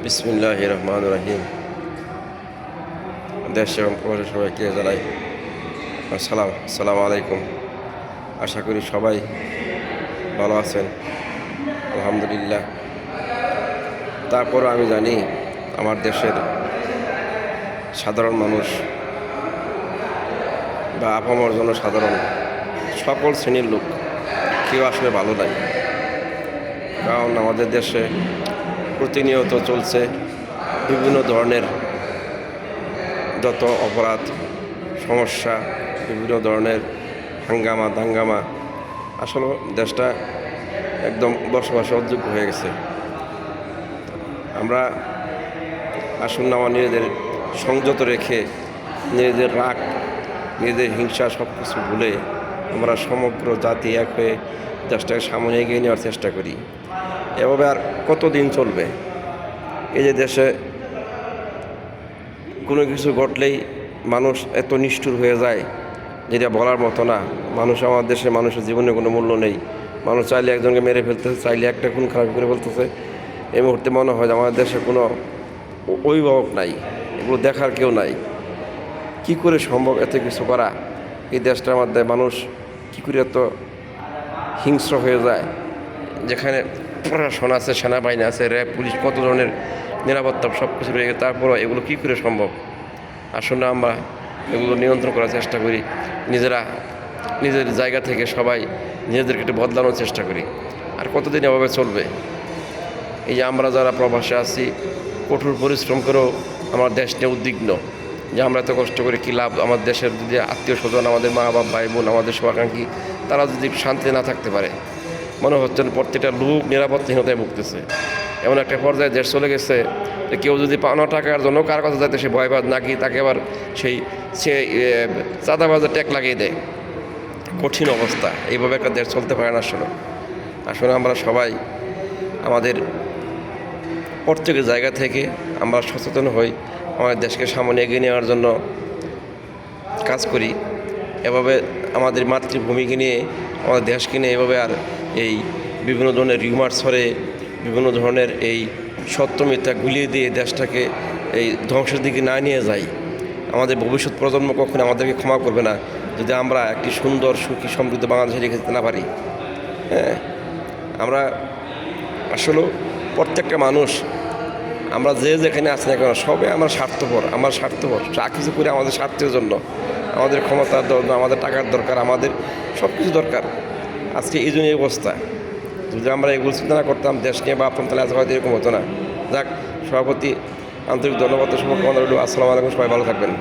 বিসমিল্লাহির রহমানির রহিম। দেশ এবং প্রবাসী সবাইকে জানাই আসসালামু আলাইকুম। আশা করি সবাই ভালো আছেন, আলহামদুলিল্লাহ। তারপরও আমি জানি আমার দেশের সাধারণ মানুষ বা আপামর জনসাধারণ সকল শ্রেণীর লোক কেউ আসলে ভালো নাই। কারণ আমাদের দেশে প্রতিনিয়ত চলছে বিভিন্ন ধরনের যত অপরাধ, সমস্যা, বিভিন্ন ধরনের হাঙ্গামা দাঙ্গামা। আসলে দেশটা একদম বসবাসের অযোগ্য হয়ে গেছে। আমরা আসুন আমার নিজেদের সংযত রেখে, নিজেদের রাগ, নিজেদের হিংসা সব কিছু ভুলে আমরা সমগ্র জাতি এক হয়ে দেশটাকে সামনে এগিয়ে নেওয়ার চেষ্টা করি। এভাবে আর কতদিন চলবে? এই যে দেশে কোনো কিছু ঘটলেই মানুষ এত নিষ্ঠুর হয়ে যায় যেটা বলার মতো না। আমার দেশে মানুষের জীবনে কোনো মূল্য নেই। মানুষ চাইলে একজনকে মেরে ফেলতেছে, চাইলে একটা খুন খারাপ করে ফেলতেছে। এই মুহূর্তে মনে হয় যে আমাদের দেশে কোনো অভিভাবক নাই, এগুলো দেখার কেউ নাই। কি করে সম্ভব এত কিছু করা? এই দেশটার মধ্যে মানুষ কী করে এত হিংস্র হয়ে যায়, যেখানে প্রশাসন আছে, সেনাবাহিনী আছে, র্যাব, পুলিশ, কত ধরনের নিরাপত্তা সব কিছু রয়ে গেছে, তারপরও এগুলো কী করে সম্ভব? আসলে আমরা এগুলো নিয়ন্ত্রণ করার চেষ্টা করি, নিজের জায়গা থেকে সবাই নিজেদেরকে একটু বদলানোর চেষ্টা করি। আর কতদিন এভাবে চলবে? এই যে আমরা যারা প্রবাসে আছি, কঠোর পরিশ্রম করেও আমার দেশ নিয়ে উদ্বিগ্ন যে আমরা এত কষ্ট করে কী লাভ? আমার দেশের যদি আত্মীয় স্বজন, আমাদের মা বাবা, ভাই বোন, আমাদের শুভাকাঙ্ক্ষী, তারা যদি শান্তি না থাকতে পারে, মনে হচ্ছে প্রত্যেকটা লোক নিরাপত্তাহীনতায় ভুগতেছে। এমন একটা পর্যায়ে দেশ চলে গেছে যে কেউ যদি পাওনা টাকার জন্য কার কথা যাইতে সে ভয়বাদ, নাকি তাকে আবার সে চাঁদাবাজে ট্যাগ লাগিয়ে দেয়। কঠিন অবস্থা। এইভাবে একটা দেশ চলতে পারে না। আসলে আমরা সবাই আমাদের প্রত্যেকের জায়গা থেকে আমরা সচেতন হই, আমাদের দেশকে সামনে এগিয়ে নেওয়ার জন্য কাজ করি। এভাবে আমাদের মাতৃভূমিকে নিয়ে, আমাদের দেশকে নিয়ে এভাবে আর এই বিভিন্ন ধরনের রিউমার ছড়ে, বিভিন্ন ধরনের এই সত্য মিথ্যা গুলিয়ে দিয়ে দেশটাকে এই ধ্বংসের দিকে না নিয়ে যাই। আমাদের ভবিষ্যৎ প্রজন্ম কখনো আমাদেরকে ক্ষমা করবে না যদি আমরা একটি সুন্দর, সুখী, সমৃদ্ধ বাংলাদেশে রেখে যেতে না পারি। হ্যাঁ, আমরা আসলে প্রত্যেকটা মানুষ, আমরা যেখানে আছি না কেন, সবে আমরা স্বার্থপর। যা কিছু করে আমাদের স্বার্থের জন্য, আমাদের ক্ষমতার দরকার, আমাদের টাকার দরকার, আমাদের সব কিছু দরকার। আজকে এই জন্য অবস্থা। যদি আমরা এগুলো চিন্তা না করতাম, দেশ নিয়ে বা আপনার তাহলে আজ হয়তো এরকম হতো না। যাক, সভাপতি আন্তরিক ধন্যবাদ, শুভকামনা রইল। আসসালামু আলাইকুম, সবাই ভালো থাকবেন।